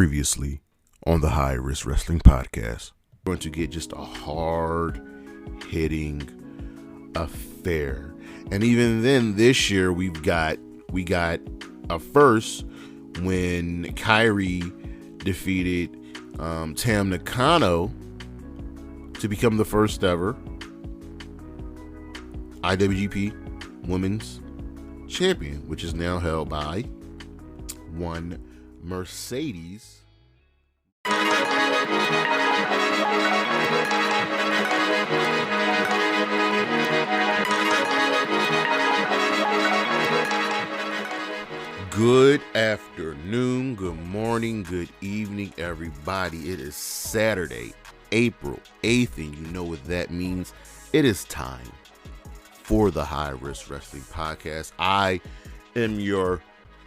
Previously on the High Risk Wrestling Podcast, we're going to get just a hard-hitting affair. And even then, this year we got a first when Kairi defeated Tam Nakano to become the first ever IWGP Women's Champion, which is now held by one Mercedes. Good afternoon, good morning, good evening, everybody. It is Saturday, April 8th, and you know what that means. It is time for the High Risk Wrestling Podcast. I am your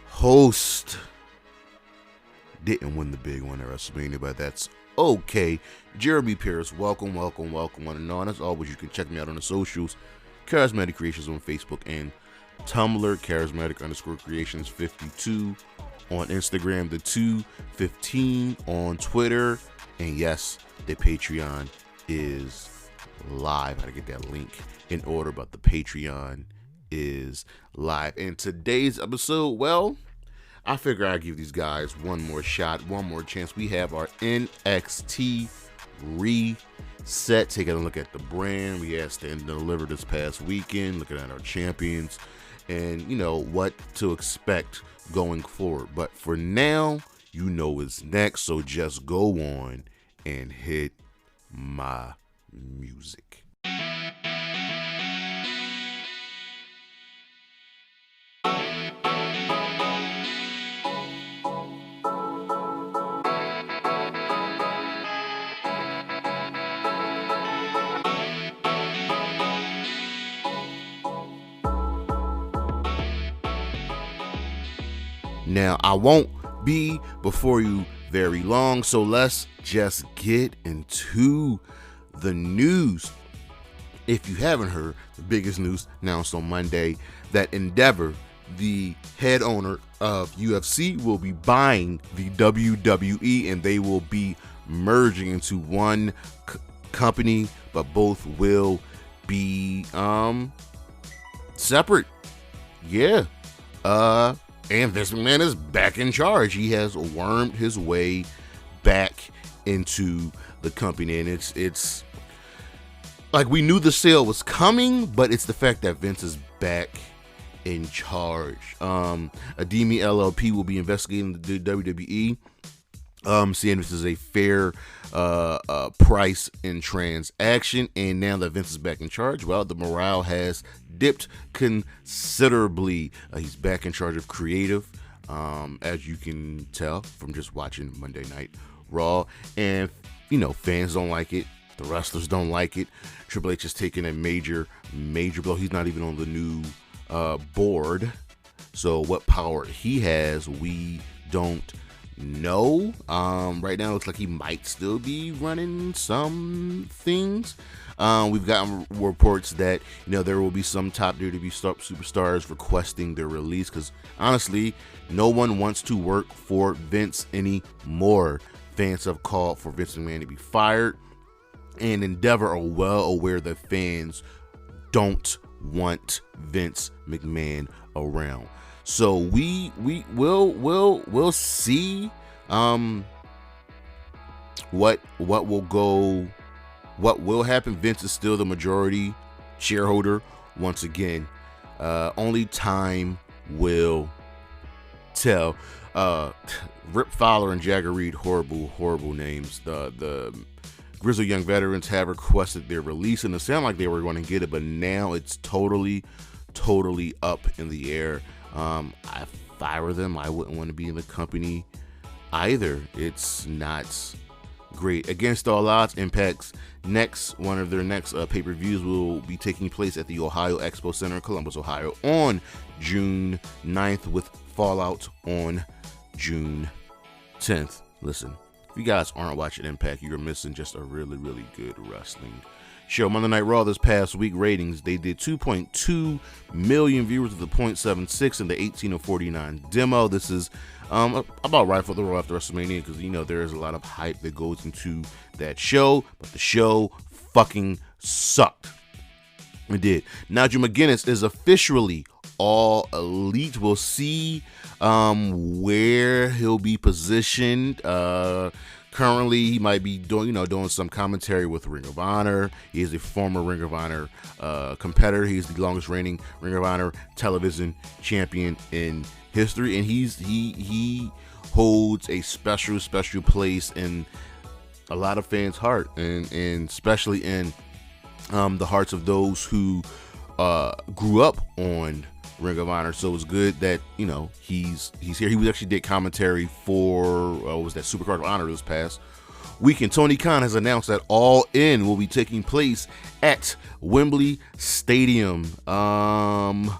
host. Didn't win the big one at Wrestlemania, but that's okay. Jeremy Pierce, welcome, one and all. As always, you can check me out on the socials. Charismatic Creations on Facebook and Tumblr, charismatic_creations 52 on Instagram, the 215 on Twitter, and yes, the Patreon is live. I gotta get that link in order, but the Patreon is live. And today's episode, well, I figure I'll give these guys one more shot, one more chance. We have our NXT Reset, taking a look at the brand. We had Stand and Deliver this past weekend, looking at our champions and, you know, what to expect going forward. But for now, you know it's next, so just go on and hit my music. Now, I won't be before you very long, so let's just get into the news. If you haven't heard, the biggest news announced on Monday that Endeavor, the head owner of UFC, will be buying the WWE, and they will be merging into one company, but both will be separate. Yeah. And Vince McMahon is back in charge. He has wormed his way back into the company, and it's like we knew the sale was coming, but it's the fact that Vince is back in charge. Ademi LLP will be investigating the WWE, seeing this is a fair price in transaction, and now that Vince is back in charge, well, the morale has dipped considerably. He's back in charge of creative, as you can tell from just watching Monday Night Raw, and you know, fans don't like it, the wrestlers don't like it. Triple H is taking a major blow. He's not even on the new board, so what power he has, we don't know. Right now it looks like he might still be running some things. We've gotten reports that, you know, there will be some top WWE superstars requesting their release, because honestly, no one wants to work for Vince anymore. Fans have called for Vince McMahon to be fired, and Endeavor are well aware that fans don't want Vince McMahon around. So we'll see what will happen. Vince is still the majority shareholder once again. Only time will tell. Rip Fowler and Jagger Reed, horrible names. The Grizzled Young Veterans have requested their release, and it sounded like they were going to get it, but now it's totally up in the air. If I were them, I wouldn't want to be in the company either. It's not great. Against all odds, Impact's one of their next pay-per-views will be taking place at the Ohio Expo Center in Columbus, Ohio on June 9th, with Fallout on June 10th. Listen, if you guys aren't watching Impact, you're missing just a really good wrestling show. Monday Night Raw this past week ratings, they did 2.2 million viewers with a 0.76 in the 18-49 demo. This is about right for the Raw after WrestleMania, because there is a lot of hype that goes into that show, but the show fucking sucked. It did. Nigel McGuinness is officially All Elite. We'll see where he'll be positioned. Currently, he might be doing some commentary with Ring of Honor. He is a former Ring of Honor competitor. He's the longest reigning Ring of Honor television champion in history, and he holds a special place in a lot of fans' heart, and especially in the hearts of those who grew up on Ring of Honor. So it's good that he's here. He actually did commentary for what was that Supercard of Honor this past weekend. Tony Khan has announced that All In will be taking place at Wembley Stadium August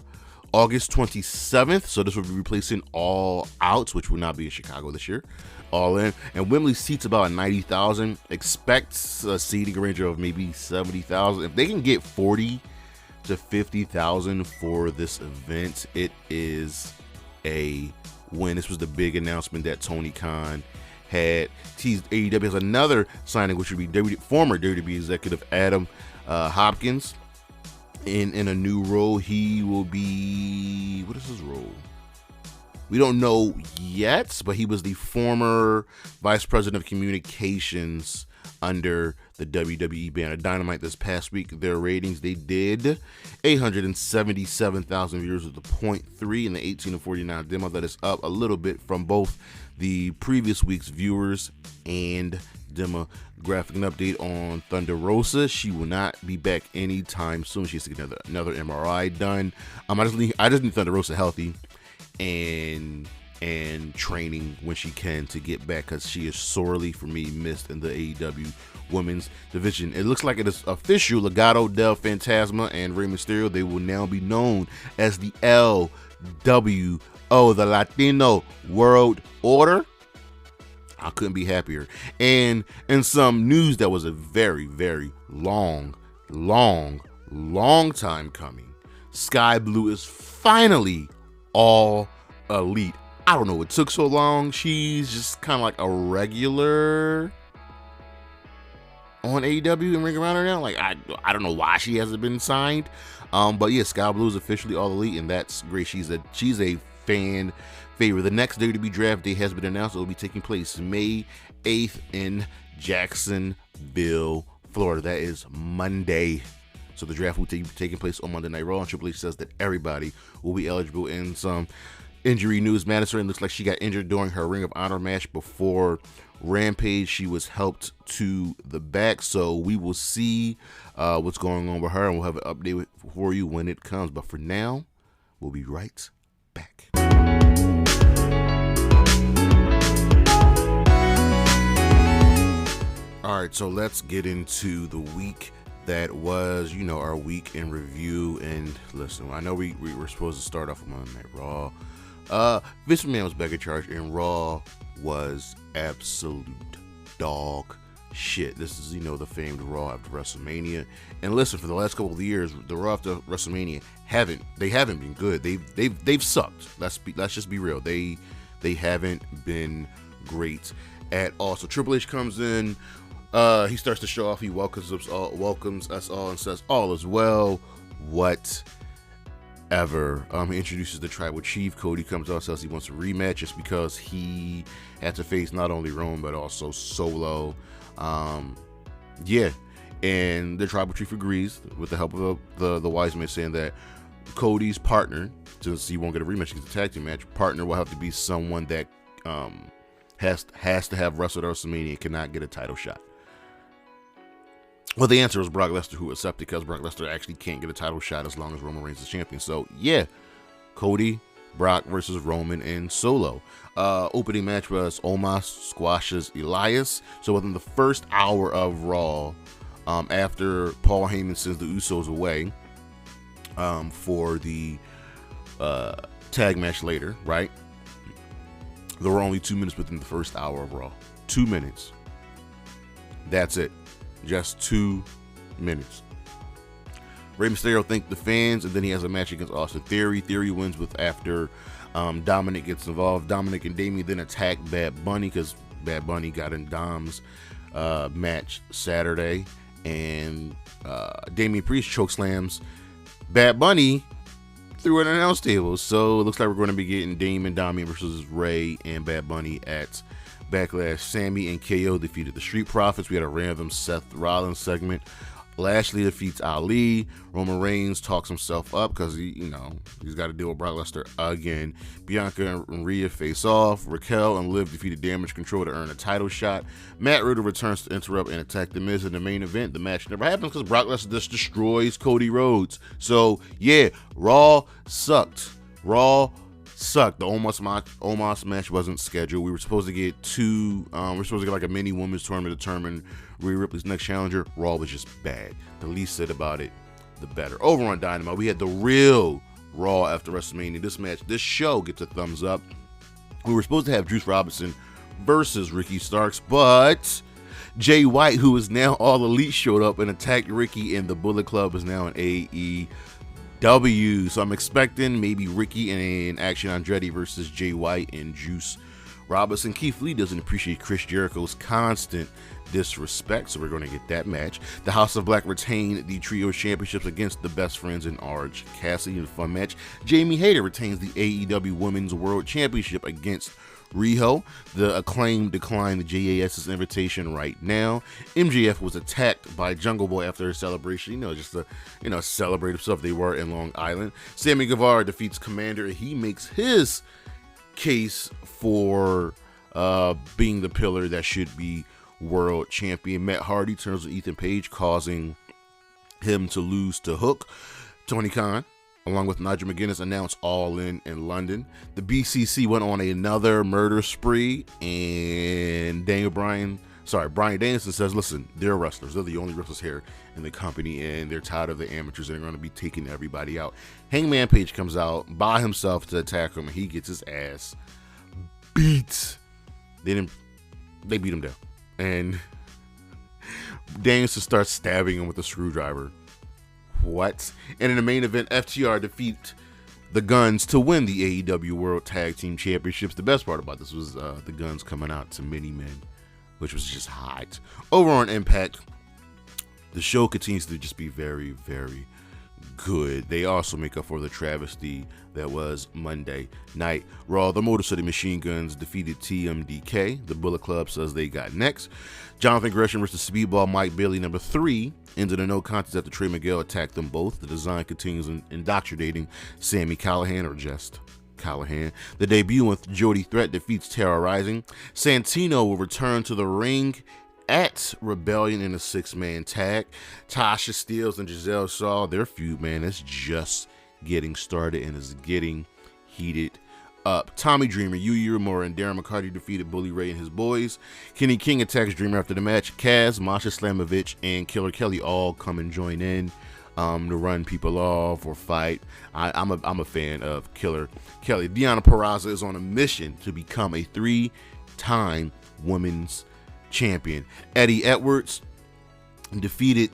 27th. So this will be replacing All Out, which will not be in Chicago this year. All In, and Wembley seats about 90,000. Expects a seating range of maybe 70,000. If they can get 40 to 50,000 for this event, it is a win. This was the big announcement that Tony Khan had teased. AEW has another signing, which would be former WWE executive Adam Hopkins in a new role. He will be, what is his role? We don't know yet, but he was the former vice president of communications under the WWE banner Dynamite. This past week, their ratings, they did 877,000 viewers with a 0.3 in the 18-49 demo. That is up a little bit from both the previous week's viewers and demographic. An update on Thunder Rosa: she will not be back anytime soon. She has to get another MRI done. I just need Thunder Rosa healthy and training when she can to get back, because she is sorely, for me, missed in the AEW women's division. It looks like it is official. Legado del Fantasma and Rey Mysterio, they will now be known as the LWO, the Latino World Order. I couldn't be happier. And in some news that was a very, very long time coming, Sky Blue is finally All Elite. I don't know what took so long. She's just kind of like a regular on AEW and Ring of Honor now. Like, I don't know why she hasn't been signed. But yeah, Sky Blue is officially All Elite, and that's great. She's a fan favorite. The next WWE draft day has been announced. It will be taking place May 8th in Jacksonville, Florida. That is Monday. So the draft will be taking place on Monday Night Raw, and Triple H says that everybody will be eligible. In some injury news, Madison looks like she got injured during her Ring of Honor match before Rampage. She was helped to the back, so we will see what's going on with her, and we'll have an update for you when it comes. But for now, we'll be right back. All right, so let's get into the week that was, our week in review. And listen, I know we were supposed to start off with Monday Night Raw. Vince McMahon was back in charge, and Raw was absolute dog shit. This is, the famed Raw after WrestleMania. And listen, for the last couple of years, the Raw after WrestleMania haven't been good. They've sucked. Let's just be real. They haven't been great at all. So Triple H comes in. He starts to show off. He welcomes us all and says, all is well. Whatever. He introduces the tribal chief. Cody comes out, says he wants a rematch just because he had to face not only Roman but also Solo. Yeah. And the tribal chief agrees with the help of the wise man, saying that Cody's partner, since he won't get a rematch, it's a tag team match, partner will have to be someone that has to have wrestled at WrestleMania, cannot get a title shot. Well, the answer was Brock Lesnar, who accepted, because Brock Lesnar actually can't get a title shot as long as Roman Reigns is champion. So, yeah, Cody, Brock versus Roman and Solo. Opening match was Omos squashes Elias. So, within the first hour of Raw, after Paul Heyman sends the Usos away for the tag match later, right? There were only 2 minutes within the first hour of Raw. 2 minutes. That's it. Just 2 minutes. Rey Mysterio thanked the fans, and then he has a match against Austin Theory. Theory wins with after Dominic gets involved. Dominic and Damien then attack Bad Bunny because Bad Bunny got in Dom's match Saturday, and Damian Priest chokeslams Bad Bunny through an announce table. So it looks like we're going to be getting Damian versus Rey and Bad Bunny at Backlash. Sami and KO defeated the Street Profits. We had a random Seth Rollins segment. Lashley defeats Ali. Roman Reigns talks himself up because he's got to deal with Brock Lesnar again. Bianca and Rhea face off. Raquel and Liv defeated Damage Control to earn a title shot. Matt Riddle returns to interrupt and attack The Miz in the main event. The match never happens because Brock Lesnar just destroys Cody Rhodes. So yeah, Raw sucked. The Omos match wasn't scheduled. We were supposed to get like a mini women's tournament to determine Rhea Ripley's next challenger. Raw was just bad. The least said about it, the better. Over on Dynamite, we had the real Raw after WrestleMania. This show gets a thumbs up. We were supposed to have Juice Robinson versus Ricky Starks, but Jay White, who is now All Elite, showed up and attacked Ricky, and the Bullet Club is now an AEW. So I'm expecting maybe Ricky and Action Andretti versus Jay White and Juice Robinson. Keith Lee doesn't appreciate Chris Jericho's constant disrespect, so we're going to get that match. The House of Black retained the Trio Championships against the Best Friends and Orange Cassidy in a fun match. Jamie Hayter retains the AEW Women's World Championship against Riho. The Acclaim declined the JAS's invitation right now. MJF was attacked by Jungle Boy after a celebration. Just the celebrative stuff they were in Long Island. Sammy Guevara defeats Commander. He makes his case for being the pillar that should be world champion. Matt Hardy turns with Ethan Page, causing him to lose to Hook. Tony Khan, along with Nigel McGuinness, announced All In London. The BCC went on another murder spree, and Bryan Danielson says, listen, they're wrestlers. They're the only wrestlers here in the company, and they're tired of the amateurs, and they're going to be taking everybody out. Hangman Page comes out by himself to attack him, and he gets his ass beat. They beat him down, and Danielson starts stabbing him with a screwdriver. What? And in the main event, FTR defeat the Guns to win the AEW World Tag Team Championships. The best part about this was the Guns coming out to Mini Men, which was just hot. Over on Impact, the show continues to just be very, very good. They also make up for the travesty that was Monday Night Raw. The Motor City Machine Guns defeated TMDK. The Bullet Club says they got next. Jonathan Gresham versus Speedball Mike Bailey number 3 ended a no contest after Trey Miguel attacked them both. The Design continues indoctrinating Sami Callihan, or just Callahan. The debut with Jody Threat defeats Terra Rising. Santino will return to the ring at Rebellion in a 6-man tag. Tasha Steelz and Giselle Shaw, their feud, man, it's just getting started and is getting heated up. Tommy Dreamer, Yuya Uemura, and Darren McCarty defeated Bully Ray and his boys. Kenny King attacks Dreamer after the match. Kaz, Masha Slamovich, and Killer Kelly all come and join in to run people off or fight. I'm a fan of Killer Kelly. Deonna Purrazzo is on a mission to become a 3-time women's champion. Eddie Edwards defeated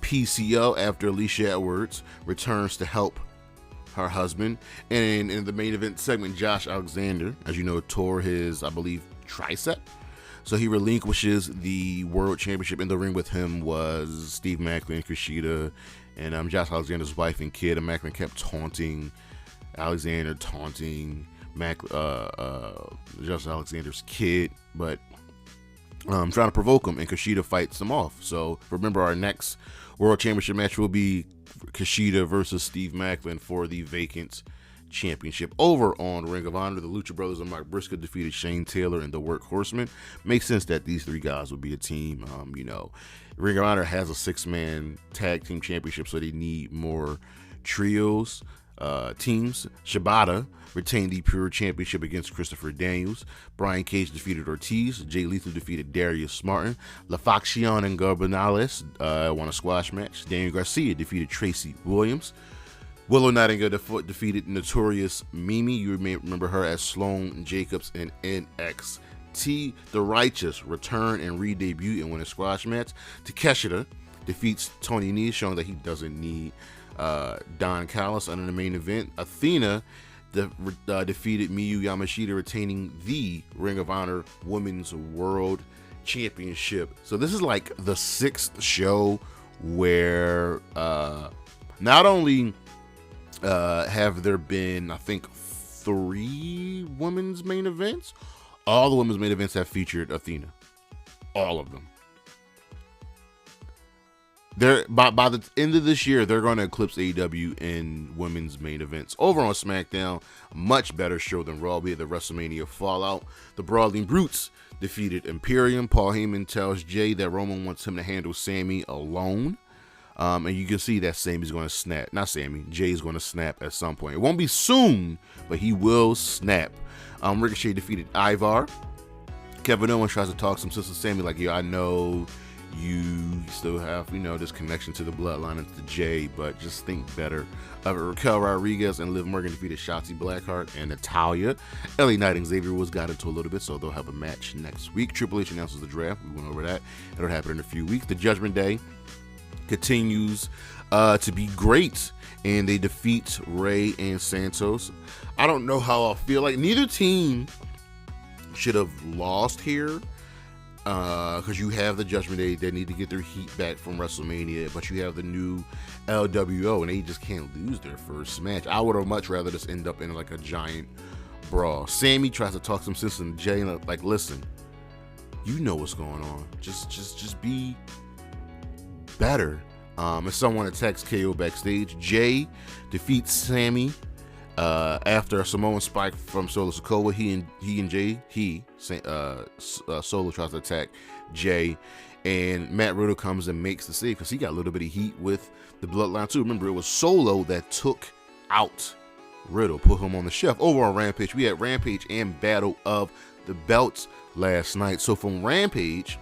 PCO after Alicia Edwards returns to help her husband. And in the main event segment, Josh Alexander, as you know, tore his, I believe, tricep. So he relinquishes the world championship. In the ring with him was Steve Macklin, Kushida, and Josh Alexander's wife and kid. And Macklin kept taunting Alexander, taunting Josh Alexander's kid, but trying to provoke him, and Kushida fights him off. So remember, our next world championship match will be Kushida versus Steve Macklin for the vacant championship. Over on Ring of Honor, the Lucha Brothers and Mark Briscoe defeated Shane Taylor and the Workhorsemen. Makes sense that these 3 guys would be a team. Ring of Honor has a 6-man tag team championship, so they need more trios. Teams. Shibata retained the Pure Championship against Christopher Daniels. Brian Cage defeated Ortiz. Jay Lethal defeated Darius Martin. La Facción and Garbonales won a squash match. Daniel Garcia defeated Tracy Williams. Willow Nightingale defeated Notorious Mimi. You may remember her as Sloane Jacobs in NXT. The Righteous return and re-debut and win a squash match. Takeshita defeats Tony Nese, showing that he doesn't need Don Callis. Under the main event, Athena defeated Miyu Yamashita, retaining the Ring of Honor Women's World Championship. So this is like the 6th show where not only have there been, I think, 3 women's main events, all the women's main events have featured Athena. All of them. By the end of this year, they're going to eclipse AEW in women's main events. Over on SmackDown, much better show than Raw. We had the WrestleMania Fallout. The Brawling Brutes defeated Imperium. Paul Heyman tells Jay that Roman wants him to handle Sami alone. And you can see that Sami's going to snap. Not Sami, Jay's going to snap at some point. It won't be soon, but he will snap. Ricochet defeated Ivar. Kevin Owens tries to talk some sense to Sami, like, I know you still have, this connection to the bloodline and to Jay, but just think better of it. Raquel Rodriguez and Liv Morgan defeated Shotzi Blackheart and Natalya. LA Knight and Xavier Woods got into a little bit, so they'll have a match next week. Triple H announces the draft. We went over that. It'll happen in a few weeks. The Judgment Day continues to be great, and they defeat Ray and Santos. I don't know how I feel. Like, neither team should have lost here, because you have the Judgment Day. They need to get their heat back from WrestleMania, but you have the new LWO, and they just can't lose their first match. I would have much rather this end up in like a giant brawl. Sami tries to talk some sense to Jay, like, listen, you know what's going on. Just be better. And someone attacks KO backstage. Jay defeats Sami after a Samoan spike from Solo Sikoa. Solo tries to attack Jay, and Matt Riddle comes and makes the save because he got a little bit of heat with the Bloodline too. Remember, it was Solo that took out Riddle, put him on the shelf. Over on Rampage, we had Rampage and Battle of the Belts last night. So from Rampage,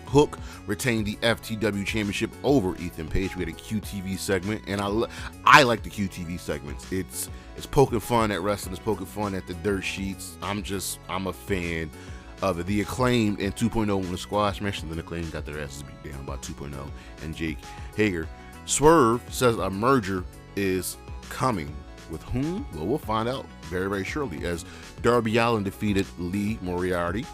Hook retained the FTW Championship over Ethan Page. We had a QTV segment, and I like the QTV segments. It's poking fun at wrestling. It's poking fun at the dirt sheets. I'm a fan of it. The Acclaimed and 2.0 won the squash match, and then the Acclaimed got their asses beat down by 2.0 and Jake Hager. Swerve says a merger is coming. With whom? Well, we'll find out very, very shortly, as Darby Allin defeated Lee Moriarty.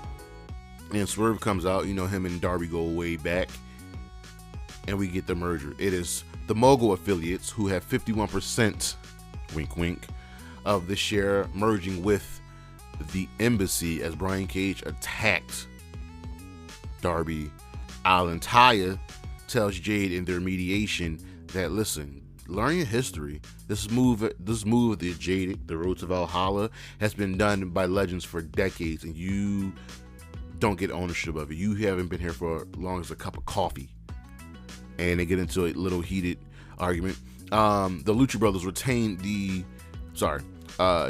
And Swerve comes out, him and Darby go way back, and we get the merger. It is the Mogul affiliates, who have 51%, wink wink, of the share, merging with the Embassy as Brian Cage attacked Darby Allin. Taya tells Jade in their mediation that, listen, learn your history. This move, the Jade, the Road to Valhalla, has been done by legends for decades, and you don't get ownership of it. You haven't been here for as long as a cup of coffee. And they get into a little heated argument. The Lucha Brothers retain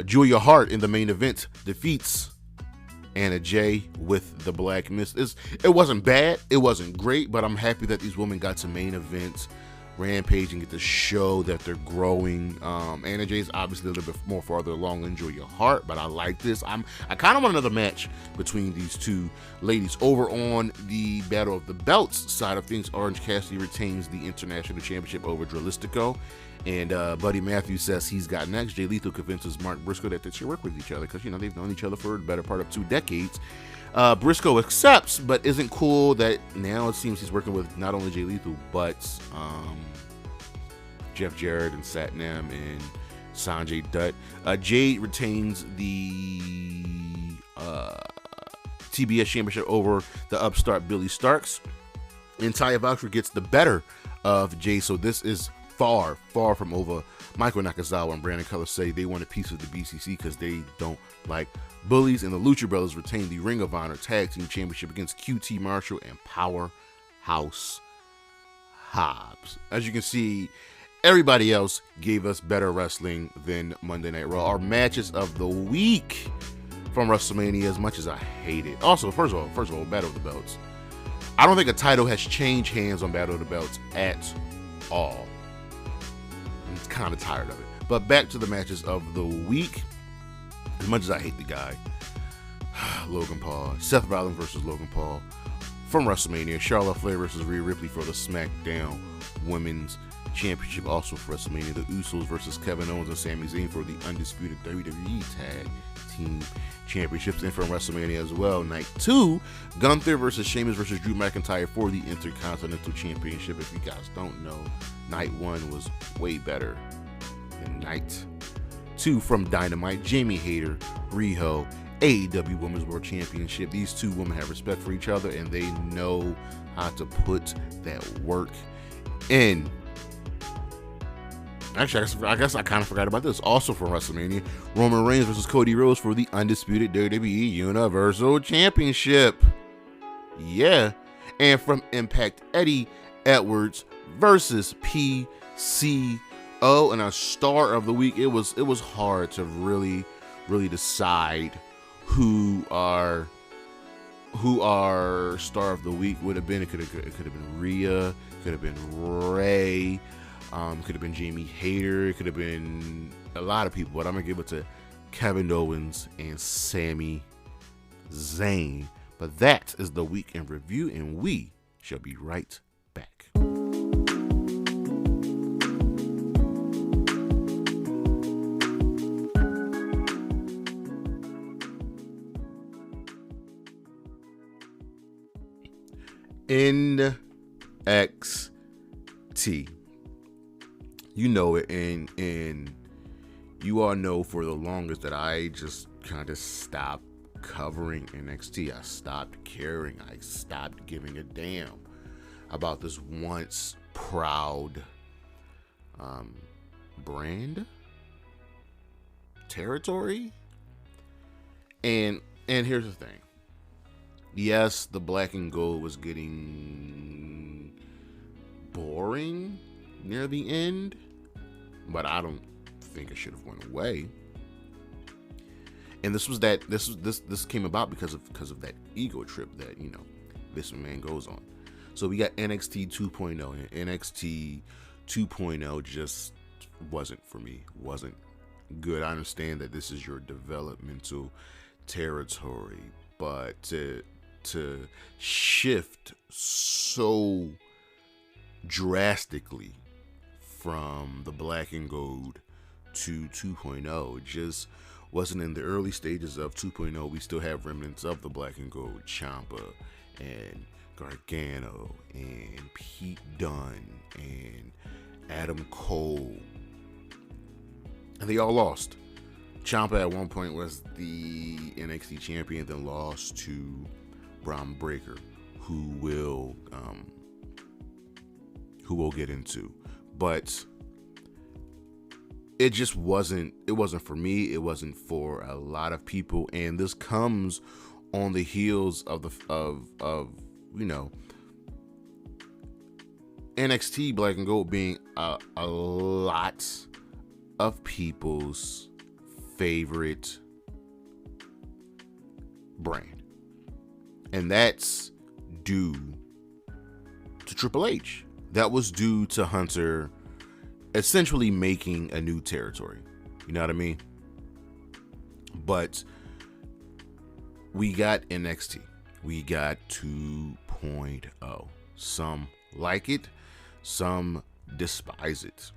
Julia Hart in the main event defeats Anna Jay with the Black Mist. It wasn't bad, it wasn't great, but I'm happy that these women got to main event Rampage and get to show that they're growing. Anna Jay's obviously a little bit more farther along than Julia Hart, but I like this. I kind of want another match between these two ladies. Over on the Battle of the Belts side of things, Orange Cassidy retains the International Championship over Dralistico, and Buddy Matthews says he's got next. Jay Lethal convinces Mark Briscoe that they should work with each other because they've known each other for the better part of 2 decades. Briscoe accepts, but isn't cool that now it seems he's working with not only Jay Lethal, but Jeff Jarrett and Satnam and Sanjay Dutt. Jade retains the TBS Championship over the upstart Billy Starks. And Taya Valkyrie gets the better of Jay, so this is far, far from over. Michael Nakazawa and Brandon Cutler say they want a piece of the BCC because they don't like bullies, and the Lucha Brothers retain the Ring of Honor Tag Team Championship against QT Marshall and Powerhouse Hobbs. As you can see, everybody else gave us better wrestling than Monday Night Raw. Our matches of the week from WrestleMania, as much as I hate it. Also, first of all, Battle of the Belts. I don't think a title has changed hands on Battle of the Belts at all. I'm kind of tired of it. But back to the matches of the week. As much as I hate the guy, Logan Paul, Seth Rollins versus Logan Paul, from WrestleMania, Charlotte Flair versus Rhea Ripley for the SmackDown Women's Championship. Also for WrestleMania, the Usos versus Kevin Owens and Sami Zayn for the Undisputed WWE Tag Team Championships. And from WrestleMania as well, Night 2, Gunther versus Sheamus versus Drew McIntyre for the Intercontinental Championship. If you guys don't know, Night 1 was way better than Night 2 from Dynamite. Jamie Hayter, Riho, AEW Women's World Championship. These two women have respect for each other and they know how to put that work in. Actually, I guess I kind of forgot about this. Also from WrestleMania, Roman Reigns versus Cody Rhodes for the Undisputed WWE Universal Championship. Yeah. And from Impact, Eddie Edwards versus PCO. And our star of the week, it was hard to really decide who our star of the week would have been. It could have been Rhea, could have been Ray, could have been Jamie Hayter, it could have been a lot of people, but I'm gonna give it to Kevin Owens and Sami Zayn. But that is the week in review, and we shall be right back. NXT. You know it, and you all know for the longest that I just kind of stopped covering NXT. I stopped caring. I stopped giving a damn about this once proud brand territory. And here's the thing. Yes, the black and gold was getting boring near the end, but I don't think it should have went away. And this came about because of that ego trip that, you know, Vince McMahon goes on. So we got NXT 2.0, and NXT 2.0 just wasn't for me. Wasn't good. I understand that this is your developmental territory, but to shift so drastically from the black and gold to 2.0 just wasn't in the early stages of 2.0. We still have remnants of the black and gold, Ciampa and Gargano and Pete Dunne and Adam Cole, and they all lost. Ciampa at one point was the NXT champion, then lost to Braun Breaker, who we'll get into. But it just wasn't for me. It wasn't for a lot of people, and this comes on the heels of you know, NXT Black and Gold being a lot of people's favorite brand. And that's due to Triple H. That was due to Hunter essentially making a new territory. You know what I mean? But we got NXT. We got 2.0. Some like it, some despise it.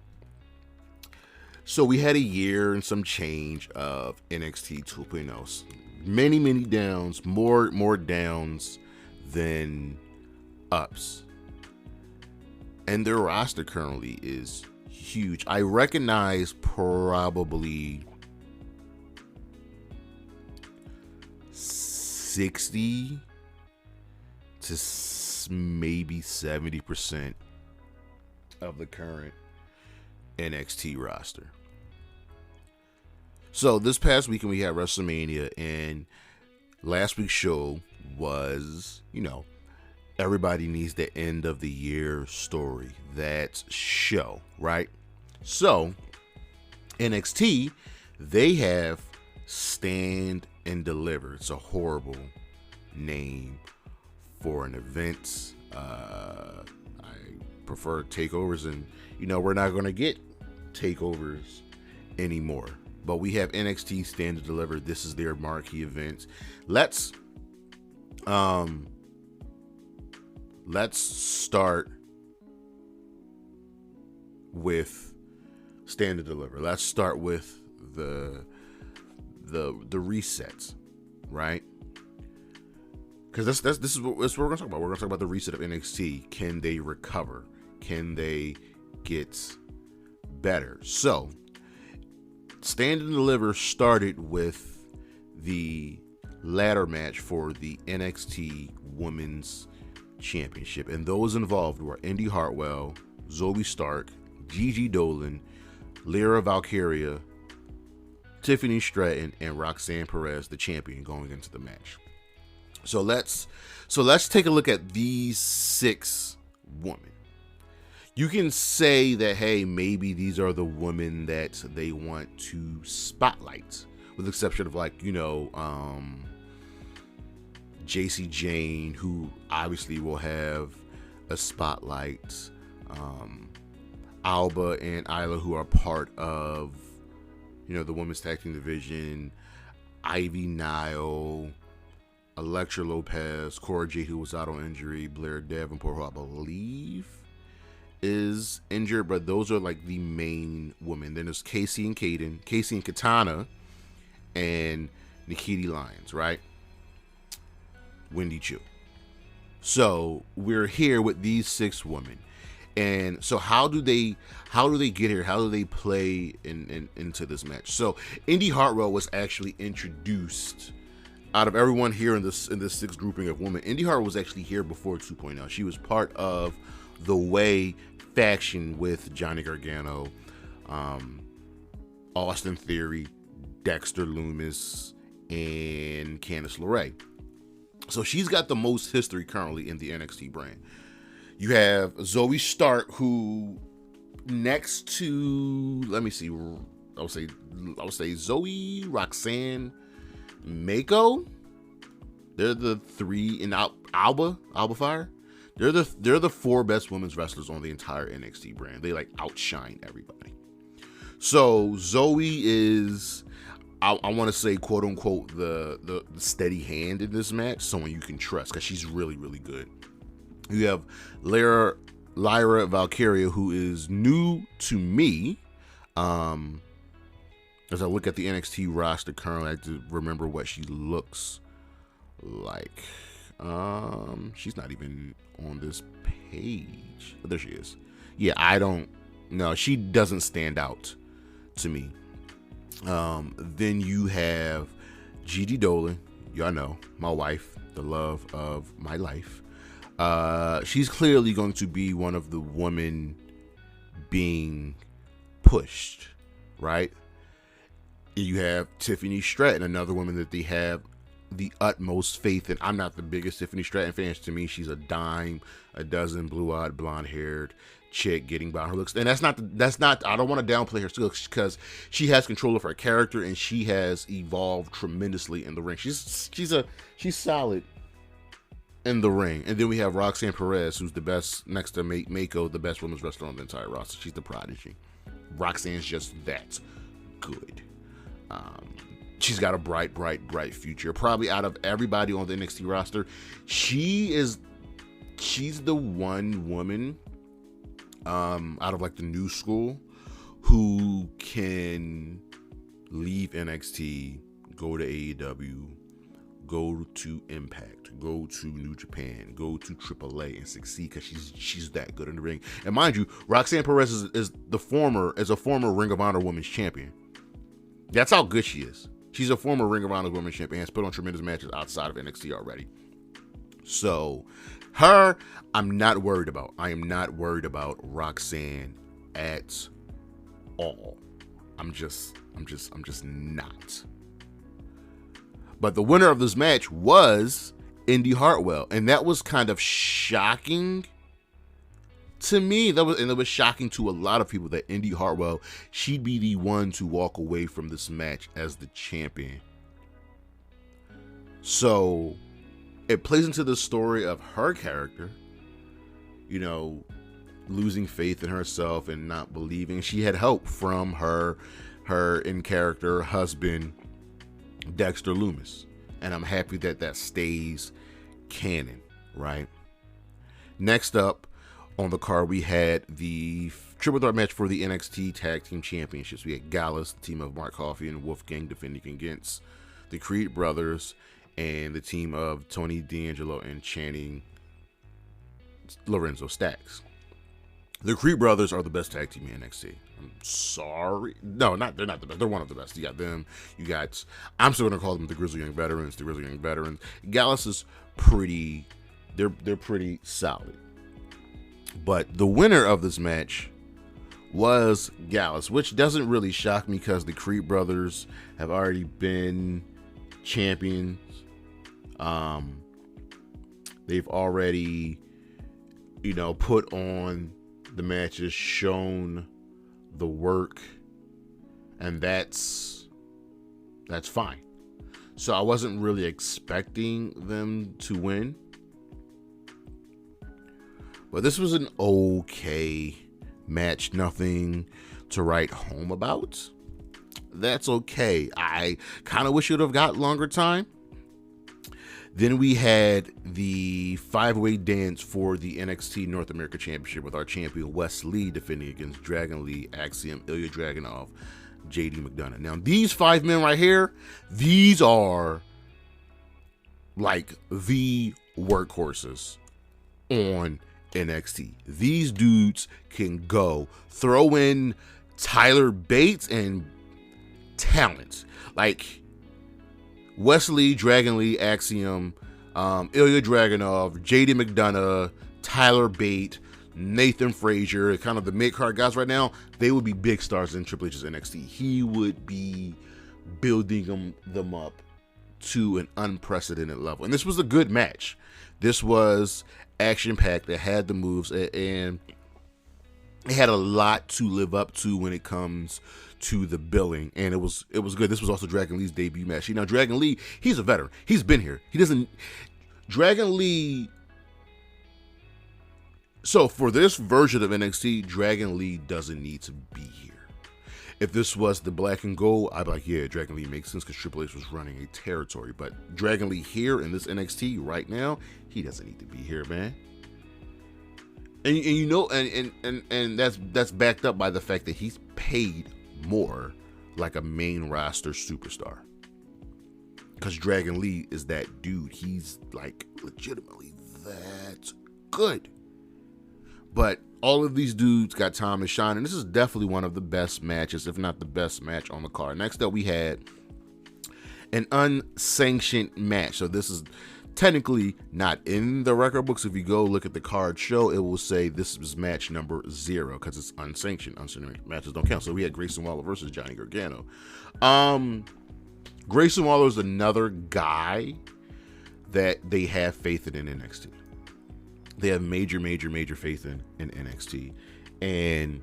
So we had a year and some change of NXT 2.0. Many downs, more downs than ups. And their roster currently is huge. I recognize probably 60 to maybe 70% of the current NXT roster. So this past weekend we had WrestleMania, and last week's show was, you know, everybody needs the end of the year story. That's show, right? So NXT, they have Stand and Deliver. It's a horrible name for an event. I prefer takeovers, and you know, we're not going to get takeovers anymore. But we have NXT Stand and Deliver. This is their marquee event. Let's let's start with Stand and Deliver. Let's start with the resets, right? Because this is what we're going to talk about. We're going to talk about the reset of NXT. Can they recover? Can they get better? So, Stand and Deliver started with the ladder match for the NXT Women's Championship, and those involved were Indy Hartwell, Zoe Stark, Gigi Dolan, Lyra Valkyria, Tiffany Stratton, and Roxanne Perez, the champion, going into the match. So let's take a look at these 6 women. You can say that, hey, maybe these are the women that they want to spotlight, with the exception of, like, JC Jane, who obviously will have a spotlight. Alba and Isla, who are part of, the women's tag team division. Ivy Nile, Elektra Lopez, Cora Jade, who was out on injury, Blair Davenport, who I believe is injured, but those are like the main women. Then there's Casey and Katana, and Nikiti Lyons, right? Wendy Chu. So we're here with these 6 women. And so how do they get here? How do they play into this match? So Indy Hartwell was actually introduced out of everyone here in this 6th grouping of women. Indy Hartwell was actually here before 2.0. She was part of the Way faction with Johnny Gargano, Austin Theory, Dexter Lumis, and Candice LeRae. So she's got the most history currently in the NXT brand. You have Zoe Stark, who next to, let me see, I would say Zoe, Roxanne, Mako. They're the 3 in Alba Fire. They're the 4 best women's wrestlers on the entire NXT brand. They like outshine everybody. So Zoe is, I want to say, quote unquote, the steady hand in this match, someone you can trust, because she's really, really good. You have Lyra Valkyria, who is new to me. As I look at the NXT roster currently, I have to remember what she looks like. She's not even on this page. But there she is. Yeah, I don't know. She doesn't stand out to me. Then you have Gigi Dolan. Y'all know, my wife, the love of my life. She's clearly going to be one of the women being pushed, right? You have Tiffany Stratton, another woman that they have the utmost faith in. I'm not the biggest Tiffany Stratton fan. To me, she's a dime a dozen, blue-eyed, blonde-haired chick getting by her looks. And that's not, I don't want to downplay her skills, because she has control of her character and she has evolved tremendously in the ring. She's solid in the ring. And then we have Roxanne Perez, who's the best, next to Mako, the best women's wrestler on the entire roster. She's the prodigy. Roxanne's just that good. She's got a bright future. Probably out of everybody on the NXT roster, she's the one woman out of like the new school who can leave NXT, go to AEW, go to Impact, go to New Japan, go to AAA and succeed, because she's that good in the ring. And mind you, Roxanne Perez is a former Ring of Honor Women's Champion. That's how good she is. She's a former Ring of Honor Women's Champion, has put on tremendous matches outside of NXT already. So her, I'm not worried about. I am not worried about Roxanne at all. I'm just not. But the winner of this match was Indy Hartwell, and that was kind of shocking to me. It was shocking to a lot of people that Indy Hartwell, she'd be the one to walk away from this match as the champion. So it plays into the story of her character, losing faith in herself and not believing. She had help from her in character husband, Dexter Lumis. And I'm happy that stays canon, right? Next up on the card, we had the triple threat match for the NXT Tag Team Championships. We had Gallus, the team of Mark Coffey and Wolfgang, defending against the Creed Brothers and the team of Tony D'Angelo and Channing Lorenzo Stacks. The Creed Brothers are the best tag team in NXT. I'm sorry. No, they're not the best. They're one of the best. You got them. You got, I'm still going to call them the Grizzly Young Veterans. The Grizzly Young Veterans. Gallus is pretty, they're pretty solid. But the winner of this match was Gallus, which doesn't really shock me because the Creed Brothers have already been champions. They've already, put on the matches, shown the work, and that's fine. So I wasn't really expecting them to win. But this was an okay match, nothing to write home about. That's okay. I kind of wish it would have got longer time. Then we had the 5-way dance for the NXT North America Championship with our champion Wes Lee defending against Dragon Lee, Axiom, Ilya Dragunov, JD McDonough. Now, these 5 men right here, these are like the workhorses on NXT. These dudes can go. Throw in Tyler Bates and talent. Like Wesley, Dragon Lee, Axiom, Ilya Dragunov, JD McDonough, Tyler Bate, Nathan Frazier, kind of the mid-card guys right now, they would be big stars in Triple H's NXT. He would be building them up to an unprecedented level. And this was a good match. This was action-packed. It had the moves, and it had a lot to live up to when it comes to the billing, and it was good. This was also Dragon Lee's debut match. Now, Dragon Lee, he's a veteran. He's been here. Dragon Lee. So for this version of NXT, Dragon Lee doesn't need to be here. If this was the black and gold, I'd be like, yeah, Dragon Lee makes sense because Triple H was running a territory. But Dragon Lee here in this NXT right now, he doesn't need to be here, man. And that's backed up by the fact that he's paid more like a main roster superstar. Because Dragon Lee is that dude. He's like legitimately that good. But all of these dudes got time to shine, and this is definitely one of the best matches, if not the best match on the card. Next up, we had an unsanctioned match. So this is technically not in the record books. If you go look at the card show, it will say this is match number 0 because it's unsanctioned. Unsanctioned matches don't count. So we had Grayson Waller versus Johnny Gargano. Grayson Waller is another guy that they have faith in NXT. They have major faith in NXT. And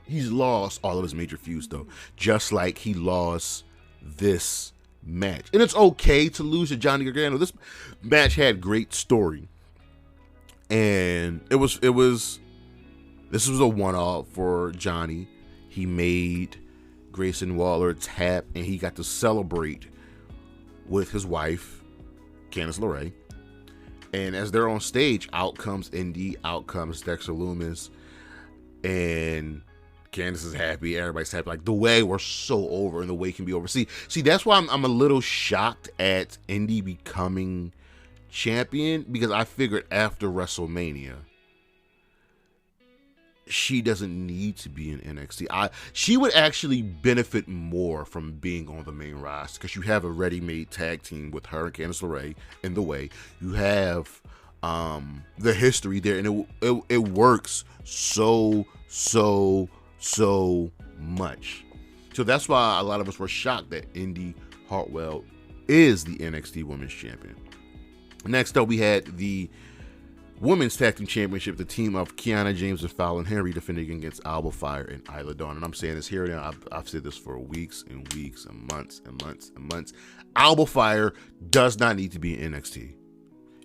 he's lost all of his major feuds, though. Just like he lost this match. And it's okay to lose to Johnny Gargano. This match had great story. And this was a one-off for Johnny. He made Grayson Waller tap, and he got to celebrate with his wife, Candice LeRae. And as they're on stage, out comes Indy, out comes Dexter Lumis, and Candice is happy, everybody's happy. Like, the way we're so over and the way it can be over. See, that's why I'm a little shocked at Indy becoming champion, because I figured after WrestleMania, she doesn't need to be in NXT. She would actually benefit more from being on the main roster because you have a ready-made tag team with her and Candice LeRae in the way. You have the history there, and it works so much. So that's why a lot of us were shocked that Indy Hartwell is the NXT Women's Champion. Next up, we had the Women's Tag Team Championship, the team of Kiana James and Fallon Henry defending against Alba Fire and Isla Dawn. And I'm saying this here now. I've said this for weeks and weeks and months and months and months. Alba Fire does not need to be in NXT.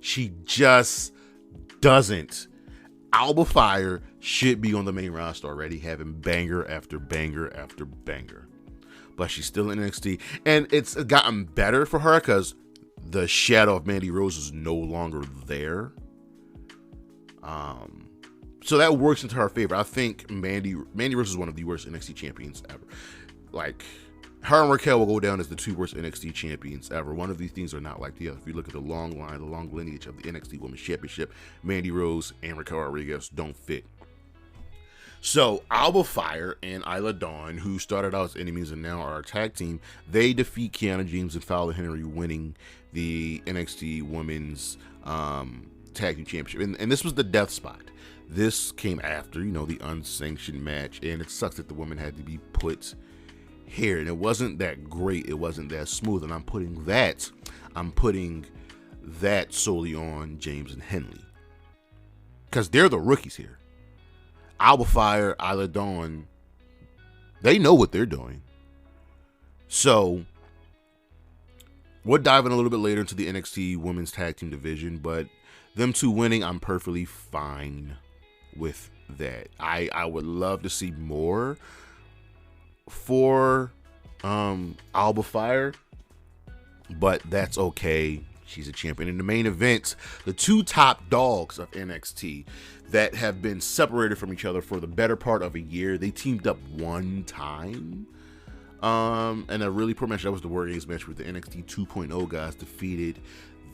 She just doesn't. Alba Fire should be on the main roster already, having banger after banger after banger. But she's still in NXT. And it's gotten better for her because the shadow of Mandy Rose is no longer there. So that works into her favor. I think Mandy Rose is one of the worst NXT champions ever. Like, her and Raquel will go down as the two worst NXT champions ever. One of these things are not like the other. If you look at the long line, the long lineage of the NXT Women's Championship, Mandy Rose and Raquel Rodriguez don't fit. So Alba Fire and Isla Dawn, who started out as enemies and now are a tag team, they defeat Kiana James and Fowler Henry, winning the NXT Women's Tag Team Championship. And this was the death spot. This came after, the unsanctioned match, and it sucks that the woman had to be put here, and it wasn't that great. It wasn't that smooth, and I'm putting that solely on James and Henley, because they're the rookies here. Alba Fire, Isla Dawn, they know what they're doing. So we'll dive in a little bit later into the NXT Women's Tag Team division, but them two winning, I'm perfectly fine with that. I would love to see more for Alba Fire, but that's okay. She's a champion. In the main event, the two top dogs of NXT that have been separated from each other for the better part of a year, they teamed up one time. And a really poor match. That was the War Games match, where the NXT 2.0 guys defeated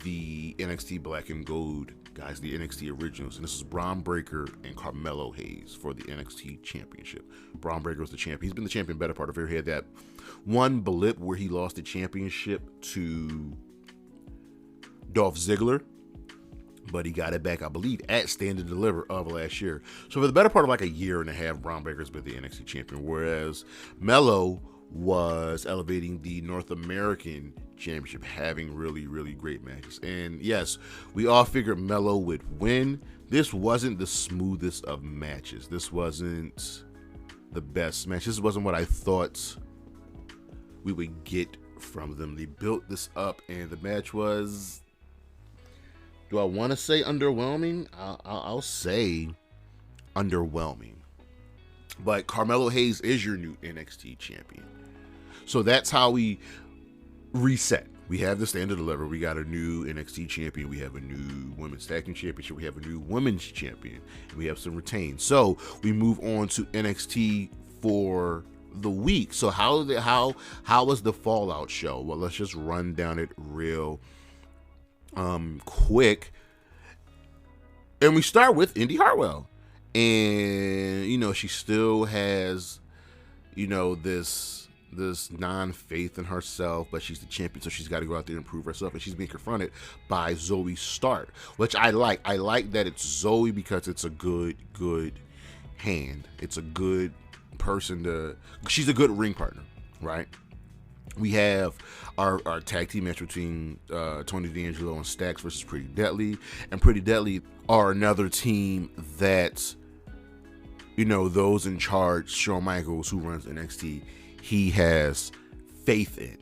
the NXT Black and Gold guys, the NXT Originals. And this is Bron Breakker and Carmelo Hayes for the NXT Championship. Bron Breakker was the champion. He's been the champion better part of a year. He had that one blip where he lost the championship to Dolph Ziggler, but he got it back, I believe, at Stand and Deliver of last year. So for the better part of like a year and a half, Bron Breakker's been the NXT champion, whereas Melo was elevating the North American Championship, having really, really great matches. And yes, we all figured Melo would win. This wasn't the smoothest of matches. This wasn't the best match. This wasn't what I thought we would get from them. They built this up, and the match was, do I want to say underwhelming? I'll say underwhelming. But Carmelo Hayes is your new NXT champion. So that's how we reset. We have the Stand and Deliver. We got a new NXT champion. We have a new Women's Tag Team Championship. We have a new Women's Champion. And we have some retained. So we move on to NXT for the week. So how was the Fallout show? Well, let's just run down it real quick. And we start with Indy Hartwell. And, she still has, this non-faith in herself, but she's the champion, so she's got to go out there and prove herself, and she's being confronted by Zoe Stark, which I like. I like that it's Zoe because it's a good hand. It's a good person she's a good ring partner, right? We have our tag team match between Tony D'Angelo and Stacks versus Pretty Deadly, and Pretty Deadly are another team that, those in charge, Shawn Michaels, who runs NXT, he has faith in.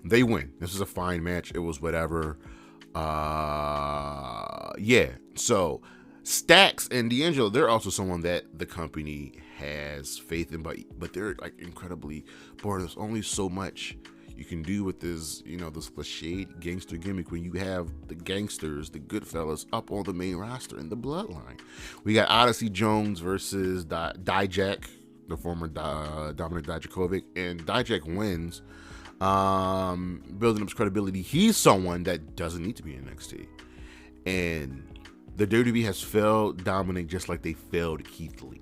They win. This is a fine match. It was whatever. So Stacks and D'Angelo, they're also someone that the company has faith in, but they're like incredibly bored. There's only so much you can do with this, this cliched gangster gimmick when you have the gangsters, the Goodfellas, up on the main roster in the Bloodline. We got Odyssey Jones versus Dijak, the former Dominic Dijakovic, and Dijak wins, building up his credibility. He's someone that doesn't need to be in NXT, and the WWE has failed Dominic just like they failed Keith Lee.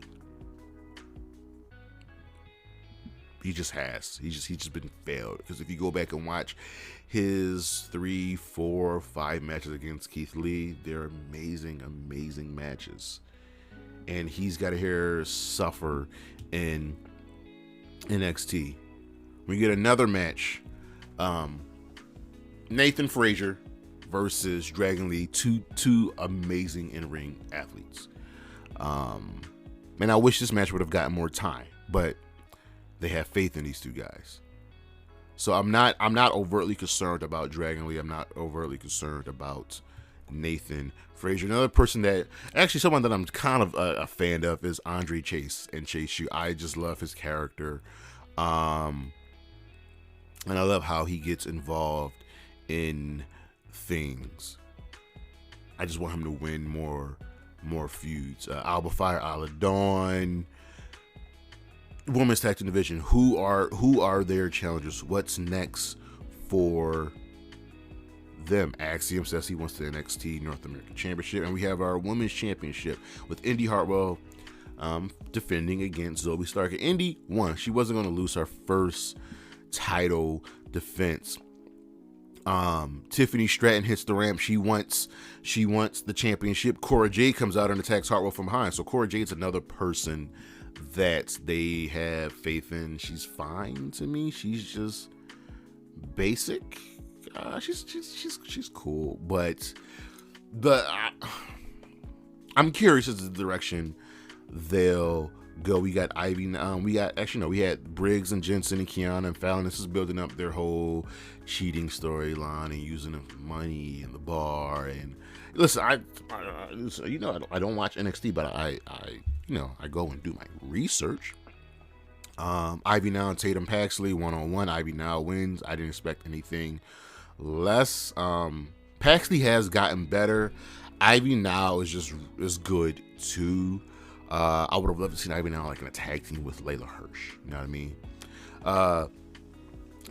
He just has. He's just been failed. Because if you go back and watch his 3, 4, 5 matches against Keith Lee, they're amazing, amazing matches. And he's got to hear suffer in NXT. We get another match. Nathan Frazier versus Dragon Lee, two amazing in-ring athletes. And I wish this match would have gotten more time, but they have faith in these two guys. So I'm not overtly concerned about Dragon Lee. I'm not overtly concerned about Nathan Frazier. Another person that, actually someone that I'm kind of a fan of, is Andre Chase and Chase U. I just love his character. And I love how he gets involved in things. I just want him to win more more feuds. Alba Fire, Isla Dawn, Women's Tag Team Division. Who are their challengers? What's next for them? Axiom says he wants the NXT North American Championship, and we have our Women's Championship with Indy Hartwell defending against Zoe Stark. Indy won. She wasn't going to lose her first title defense. Tiffany Stratton hits the ramp. She wants the championship. Cora Jade comes out and attacks Hartwell from behind. So Cora Jade's another person that they have faith in. She's fine to me. She's just basic. She's cool, but I'm curious as to the direction they'll go. We got Ivy. We had Briggs and Jensen and Kiana and Fallon. This is building up their whole cheating storyline and using the money in the bar. And listen, I don't watch NXT, but I go and do my research. Ivy now and Tatum Paxley 1-on-1. Ivy now wins. I didn't expect anything less. Paxley has gotten better. Ivy now is good too. I would have loved to see Ivy now like in a tag team with Layla Hirsch. You know what I mean?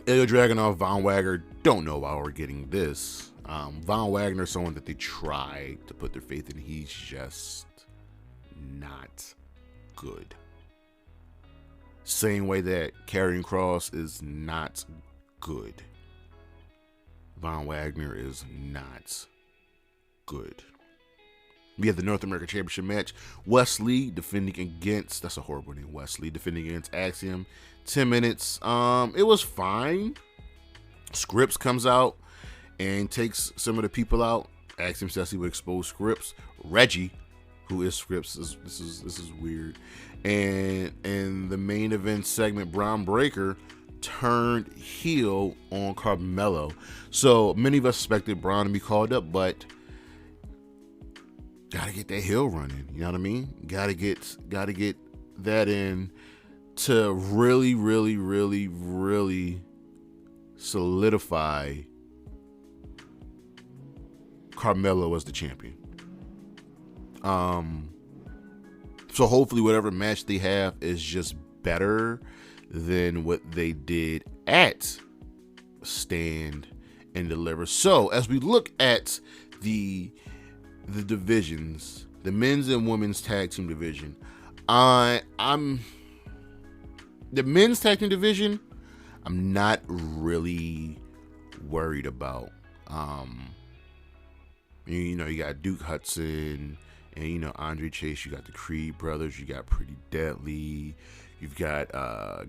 Ilya Dragunov, Von Wagner. Don't know why we're getting this. Von Wagner is someone that they tried to put their faith in. He's just not good. Same way that Karrion Kross is not good. Von Wagner is not good. We have the North American Championship match. Wesley defending against, that's a horrible name, Wesley defending against Axiom. 10 minutes. It was fine. Scripps comes out and takes some of the people out. Axiom says he would expose Scripps. Reggie, who is Scripps, this is weird. And in the main event segment, Braun Breaker turned heel on Carmelo. So many of us expected Braun to be called up, but gotta get that heel running. You know what I mean? Gotta get that in to really, really, really, really solidify Carmelo as the champion. So hopefully whatever match they have is just better than what they did at Stand and Deliver. So as we look at the divisions, the men's and women's tag team division, the men's tag team division, I'm not really worried about. You got Duke Hudson and Andre Chase. You got the Creed brothers. You got Pretty Deadly. You've got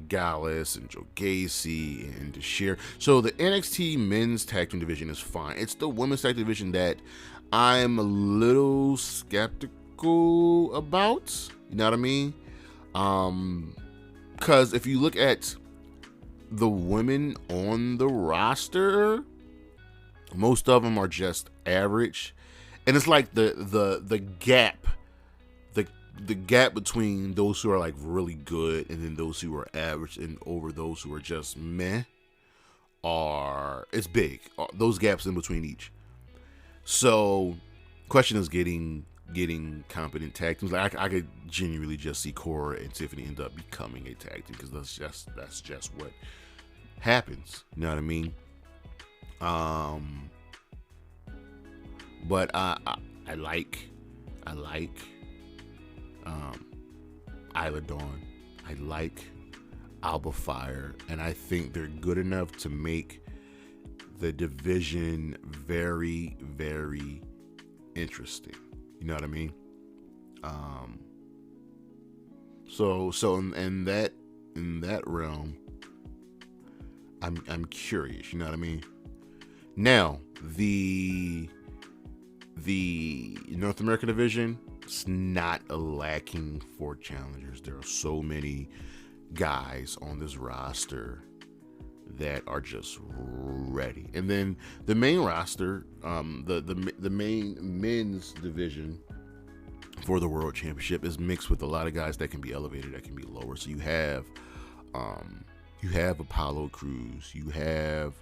Gallus and Joe Gacy and Deshair. So the NXT men's tag team division is fine. It's the women's tag division that I'm a little skeptical about. You know what I mean? Because if you look at the women on the roster, most of them are just average, and it's like the gap, the gap between those who are like really good and then those who are average and over those who are just meh, it's big. Those gaps in between each. So, question is getting competent tag teams. Like I could genuinely just see Cora and Tiffany end up becoming a tag team because that's just what happens. You know what I mean? But I like Isla Dawn. I like Alba Fire, and I think they're good enough to make the division very, very interesting. You know what I mean? So in that realm, I'm curious. You know what I mean? Now the North American division is not lacking for challengers. There are so many guys on this roster that are just ready. And then the main roster, the main men's division for the World Championship is mixed with a lot of guys that can be elevated, that can be lower. So you have Apollo Crews, you have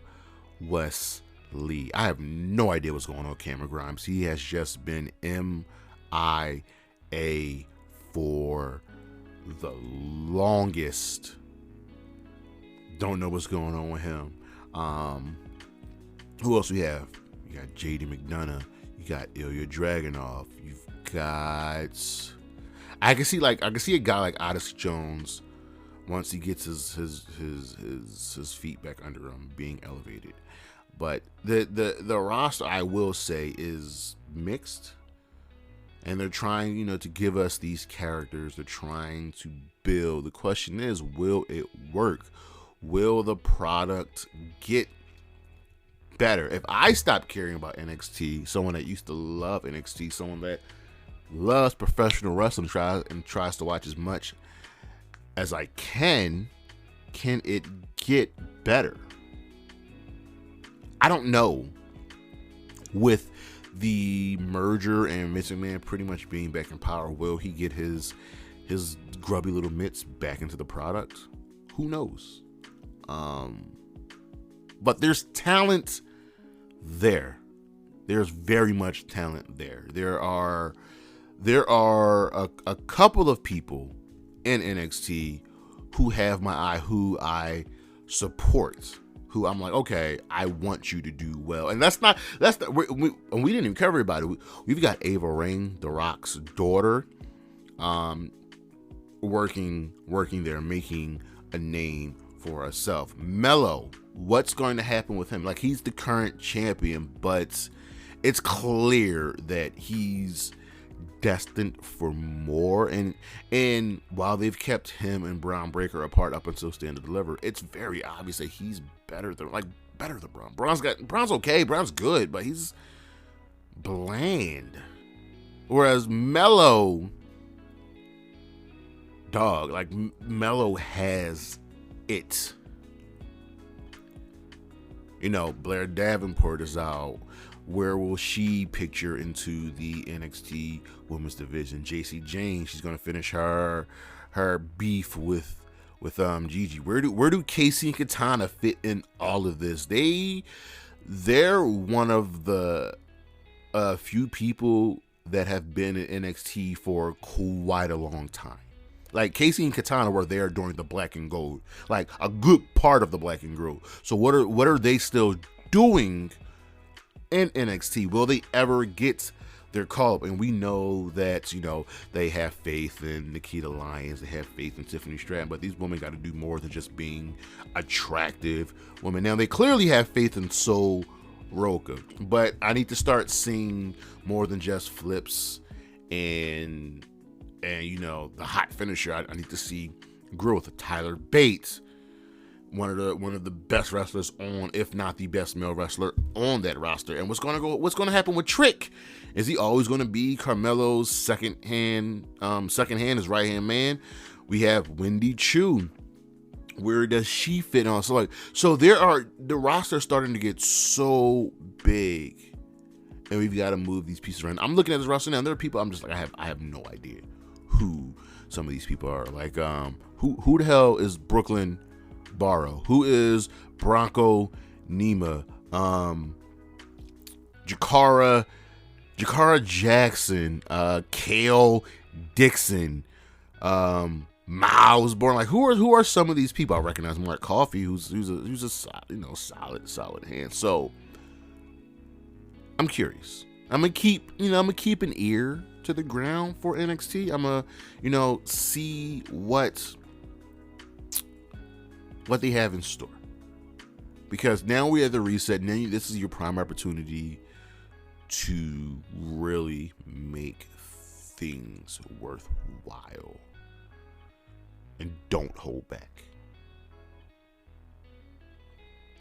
Wes Lee. I have no idea what's going on with Cameron Grimes. He has just been MIA. for the longest. Don't know what's going on with him. Who else we have? You got JD McDonough. You got Ilya Dragunov. You've got... I can see a guy like Odyssey Jones, once he gets his feet back under him, being elevated. But the roster, I will say, is mixed. And they're trying, to give us these characters. They're trying to build. The question is, will it work? Will the product get better? If I stop caring about NXT, someone that used to love NXT, someone that loves professional wrestling, tries to watch as much as I can it get better? I don't know. With the merger and Vince McMahon pretty much being back in power, will he get his grubby little mitts back into the product? Who knows? But there's talent there. There's very much talent there. There are a couple of people in NXT who have my eye, who I support, who I'm like, okay, I want you to do well. And we didn't even cover about it. We've got Ava Ring, The Rock's daughter, working there, making a name for herself. Mello, what's going to happen with him? Like, he's the current champion, but it's clear that he's destined for more, and while they've kept him and Braun Breaker apart up until Stand to Deliver, it's very obvious that he's better than Braun. Braun's okay, Braun's good, but he's bland. Whereas Mello, Mello has it. Blair Davenport is out. Where will she picture into the NXT women's division? JC Jane, she's gonna finish her beef with Gigi. Where do Casey and Katana fit in all of this? They're one of the few people that have been in NXT for quite a long time. Like, Casey and Katana were there during the Black and Gold, like a good part of the Black and Gold. So what are they still doing in NXT? Will they ever get their call up? And we know that, they have faith in Nikita Lyons, they have faith in Tiffany Stratton, but these women got to do more than just being attractive women. Now, they clearly have faith in Sol Roca, but I need to start seeing more than just flips and the hot finisher. I need to see growth. Tyler Bates, one of the best wrestlers on, if not the best male wrestler on that roster. And what's going to happen with Trick? Is he always going to be Carmelo's second hand, his right hand man? We have Wendy Chu. Where does she fit on? So the roster starting to get so big, and we've got to move these pieces around. I'm looking at this roster now, and there are people I'm just like, I have no idea who some of these people are. Like, who the hell is Brooklyn Barrow? Who is Bronco Nima? Jakara Jackson, Kale Dixon, Miles Bourne. Like, who are some of these people? I recognize Mark Coffey, who's a solid hand. So I'm curious. I'm gonna keep an ear to the ground for NXT. I'm gonna see what they have in store, because now we have the reset. Now this is your prime opportunity to really make things worthwhile, and don't hold back.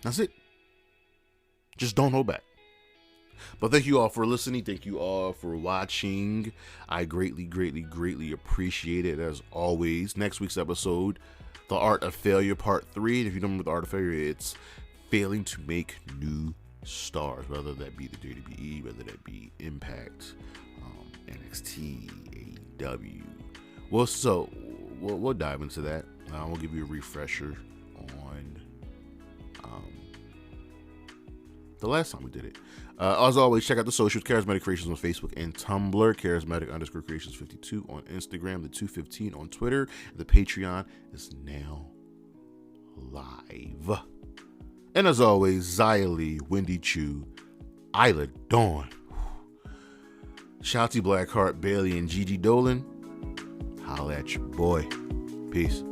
That's it. Just don't hold back. But thank you all for listening. Thank you all for watching. I greatly, greatly, greatly appreciate it, as always. Next week's episode, The Art of Failure Part 3. And if you don't remember The Art of Failure, it's failing to make new stars, whether that be the WWE, whether that be Impact, NXT, AEW. We'll dive into that. We'll give you a refresher the last time we did it. As always, check out the socials, Charismatic Creations on Facebook and Tumblr, Charismatic_Creations52 on Instagram, the 215 on Twitter. The Patreon is now live. And as always, Xia Li, Wendy Chu, Isla Dawn, Shouty Blackheart, Bailey, and Gigi Dolan. Holla at your boy. Peace.